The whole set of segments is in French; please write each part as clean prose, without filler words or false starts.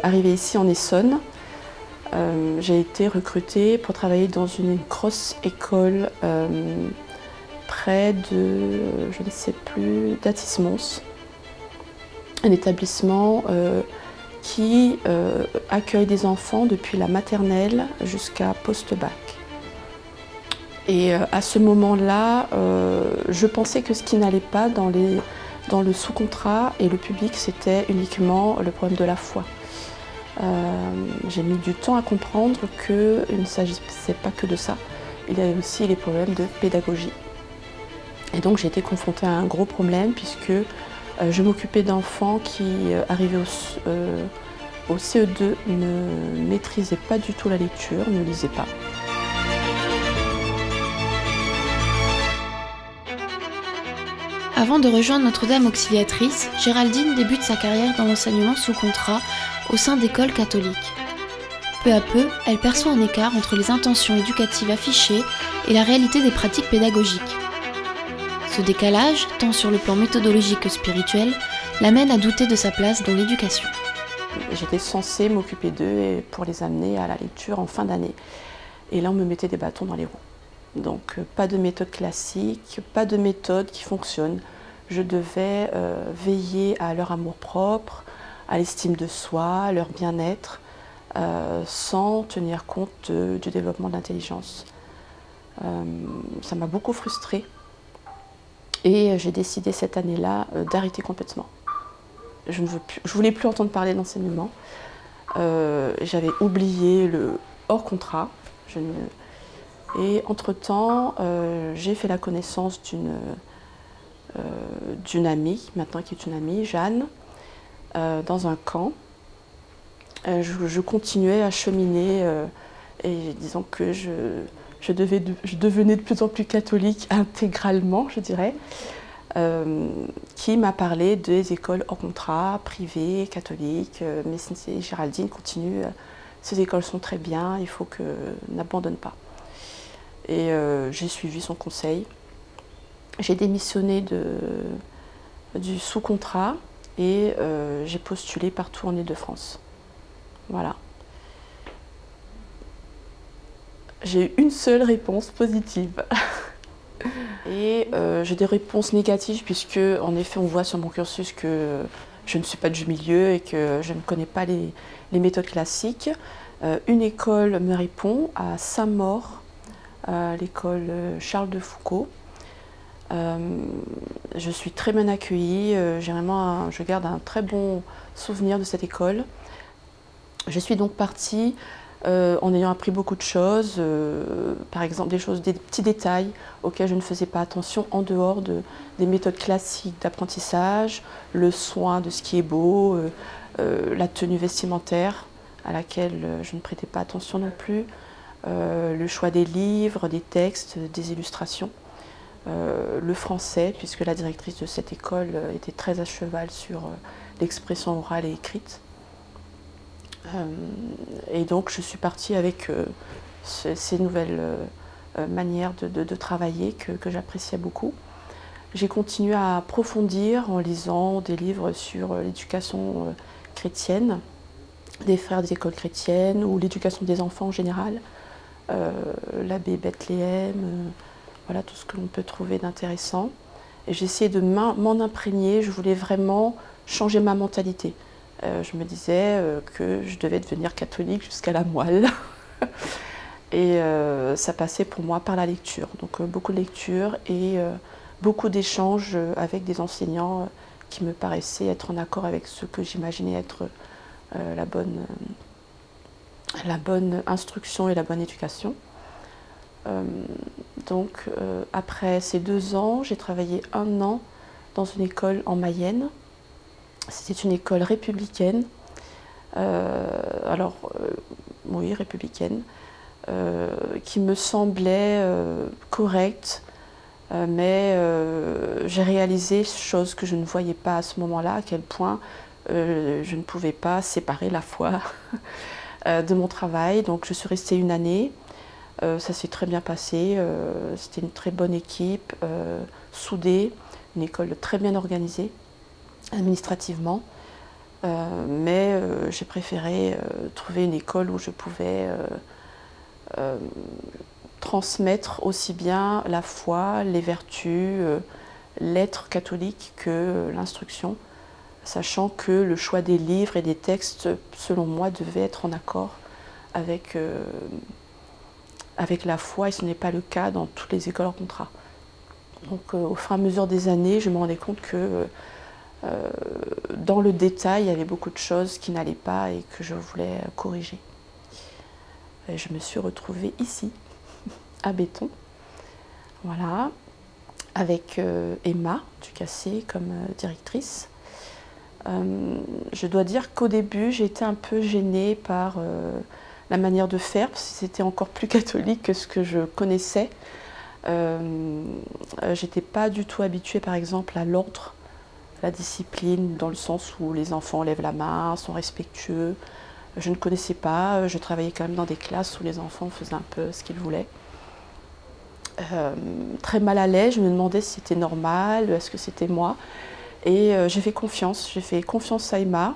arrivée ici en Essonne, j'ai été recrutée pour travailler dans une grosse école près de, je ne sais plus, d'Athis-Mons, un établissement qui accueille des enfants depuis la maternelle jusqu'à post-bac. Et à ce moment-là, je pensais que ce qui n'allait pas dans le sous-contrat et le public, c'était uniquement le problème de la foi. J'ai mis du temps à comprendre qu'il ne s'agissait pas que de ça. Il y avait aussi les problèmes de pédagogie. Et donc j'ai été confrontée à un gros problème puisque je m'occupais d'enfants qui, arrivés au CE2, ne maîtrisaient pas du tout la lecture, ne lisaient pas. Avant de rejoindre Notre-Dame Auxiliatrice, Géraldine débute sa carrière dans l'enseignement sous contrat au sein d'écoles catholiques. Peu à peu, elle perçoit un écart entre les intentions éducatives affichées et la réalité des pratiques pédagogiques. Ce décalage, tant sur le plan méthodologique que spirituel, l'amène à douter de sa place dans l'éducation. J'étais censée m'occuper d'eux pour les amener à la lecture en fin d'année. Et là, on me mettait des bâtons dans les roues. Donc, pas de méthode classique, pas de méthode qui fonctionne. Je devais veiller à leur amour-propre, à l'estime de soi, à leur bien-être, sans tenir compte du développement de l'intelligence. Ça m'a beaucoup frustrée. Et j'ai décidé cette année-là d'arrêter complètement. Je ne voulais plus entendre parler d'enseignement. J'avais oublié le hors contrat. Et entre-temps, j'ai fait la connaissance d'une amie, maintenant qui est une amie, Jeanne, dans un camp. Je continuais à cheminer et disons que je devenais de plus en plus catholique intégralement, je dirais, qui m'a parlé des écoles hors contrat, privées, catholiques. Mais Géraldine continue, ces écoles sont très bien, il faut que n'abandonne pas. Et j'ai suivi son conseil. J'ai démissionné du sous-contrat et j'ai postulé partout en Île-de-France. Voilà. J'ai eu une seule réponse positive. Et j'ai des réponses négatives puisque, en effet, on voit sur mon cursus que je ne suis pas du milieu et que je ne connais pas les méthodes classiques. Une école me répond à Saint-Maur, l'école Charles de Foucault. Je suis très bien accueillie, je garde un très bon souvenir de cette école. Je suis donc partie en ayant appris beaucoup de choses, par exemple des petits détails auxquels je ne faisais pas attention en dehors des méthodes classiques d'apprentissage, le soin de ce qui est beau, la tenue vestimentaire à laquelle je ne prêtais pas attention non plus, le choix des livres, des textes, des illustrations, le français, puisque la directrice de cette école était très à cheval sur l'expression orale et écrite. Et donc je suis partie avec ces nouvelles manières de travailler que j'appréciais beaucoup. J'ai continué à approfondir en lisant des livres sur l'éducation chrétienne, des frères des écoles chrétiennes ou l'éducation des enfants en général, l'abbé Bethléem, voilà tout ce que l'on peut trouver d'intéressant. Et j'ai essayé de m'en imprégner, je voulais vraiment changer ma mentalité. Je me disais que je devais devenir catholique jusqu'à la moelle. Et ça passait pour moi par la lecture. Donc beaucoup de lecture et beaucoup d'échanges avec des enseignants qui me paraissaient être en accord avec ce que j'imaginais être la bonne instruction et la bonne éducation. Donc après ces 2 ans, j'ai travaillé 1 an dans une école en Mayenne. C'était une école républicaine, oui, républicaine, qui me semblait correcte, mais j'ai réalisé, chose que je ne voyais pas à ce moment-là, à quel point je ne pouvais pas séparer la foi de mon travail. Donc je suis restée 1 année, ça s'est très bien passé, c'était une très bonne équipe, soudée, une école très bien organisée administrativement. mais j'ai préféré trouver une école où je pouvais transmettre aussi bien la foi, les vertus, l'être catholique que l'instruction, sachant que le choix des livres et des textes, selon moi, devait être en accord avec la foi, et ce n'est pas le cas dans toutes les écoles en contrat. Donc au fur et à mesure des années, je me rendais compte que dans le détail, il y avait beaucoup de choses qui n'allaient pas et que je voulais corriger. Et je me suis retrouvée ici, à Béton, voilà, avec Emma Ducassé comme directrice. Je dois dire qu'au début, j'ai été un peu gênée par la manière de faire, parce que c'était encore plus catholique que ce que je connaissais. J'étais pas du tout habituée, par exemple, à l'ordre, la discipline, dans le sens où les enfants lèvent la main, sont respectueux. Je ne connaissais pas, je travaillais quand même dans des classes où les enfants faisaient un peu ce qu'ils voulaient. Très mal à l'aise, je me demandais si c'était normal, est-ce que c'était moi. Et j'ai fait confiance à Emma.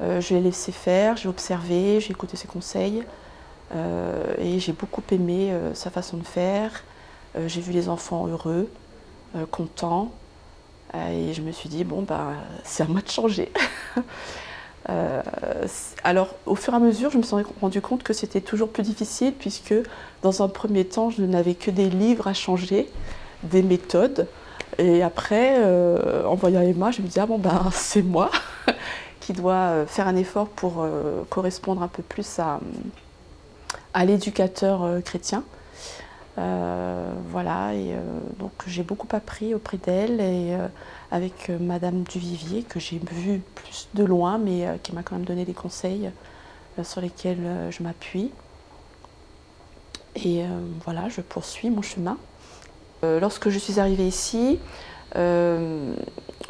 Je l'ai laissé faire, j'ai observé, j'ai écouté ses conseils. Et j'ai beaucoup aimé sa façon de faire. J'ai vu les enfants heureux, contents. Et je me suis dit, bon, ben, c'est à moi de changer. Alors, au fur et à mesure, je me suis rendu compte que c'était toujours plus difficile, puisque dans un premier temps, je n'avais que des livres à changer, des méthodes. Et après, en voyant Emma, je me disais, ah bon, ben, c'est moi qui dois faire un effort pour correspondre un peu plus à l'éducateur chrétien. Voilà, et donc j'ai beaucoup appris auprès d'elle et avec Madame Duvivier, que j'ai vue plus de loin, mais qui m'a quand même donné des conseils sur lesquels je m'appuie. Et voilà, je poursuis mon chemin. Lorsque je suis arrivée ici,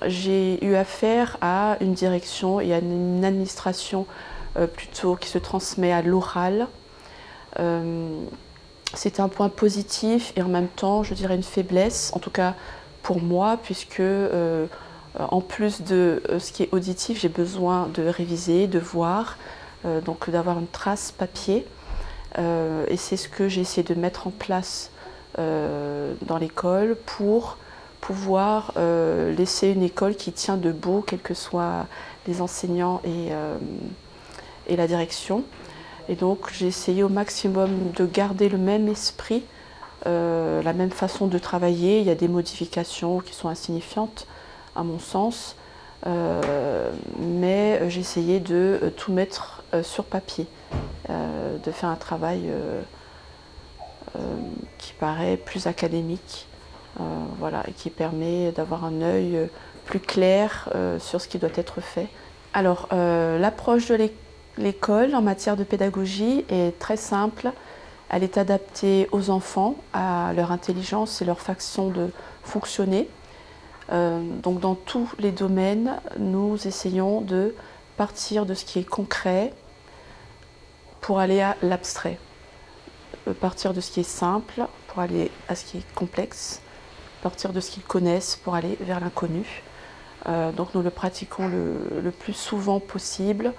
j'ai eu affaire à une direction et à une administration plutôt qui se transmet à l'oral. C'est un point positif et en même temps, je dirais une faiblesse, en tout cas pour moi, puisque en plus de ce qui est auditif, j'ai besoin de réviser, de voir, donc d'avoir une trace papier. Et c'est ce que j'ai essayé de mettre en place dans l'école pour pouvoir laisser une école qui tient debout, quels que soient les enseignants et la direction. Et donc j'ai essayé au maximum de garder le même esprit, la même façon de travailler. Il y a des modifications qui sont insignifiantes à mon sens, mais j'ai essayé de tout mettre sur papier, de faire un travail qui paraît plus académique, voilà, et qui permet d'avoir un œil plus clair sur ce qui doit être fait. Alors l'approche de l'école en matière de pédagogie est très simple. Elle est adaptée aux enfants, à leur intelligence et leur façon de fonctionner. Donc dans tous les domaines, nous essayons de partir de ce qui est concret pour aller à l'abstrait. Partir de ce qui est simple pour aller à ce qui est complexe. Partir de ce qu'ils connaissent pour aller vers l'inconnu. Donc nous le pratiquons le plus souvent possible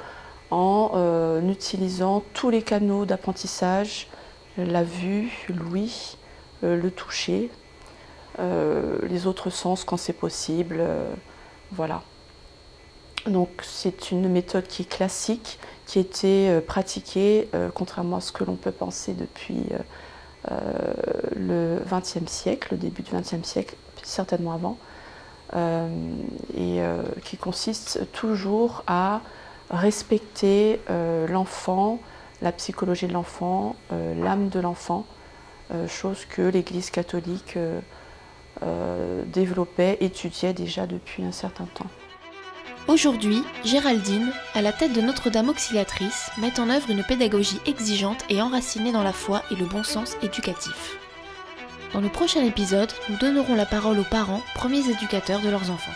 en utilisant tous les canaux d'apprentissage, la vue, l'ouïe, le toucher, les autres sens quand c'est possible, voilà. Donc c'est une méthode qui est classique, qui a été pratiquée, contrairement à ce que l'on peut penser depuis le XXe siècle, le début du XXe siècle, certainement avant, et qui consiste toujours à respecter l'enfant, la psychologie de l'enfant, l'âme de l'enfant, chose que l'Église catholique développait, étudiait déjà depuis un certain temps. Aujourd'hui, Géraldine, à la tête de Notre-Dame Auxiliatrice, met en œuvre une pédagogie exigeante et enracinée dans la foi et le bon sens éducatif. Dans le prochain épisode, nous donnerons la parole aux parents, premiers éducateurs de leurs enfants.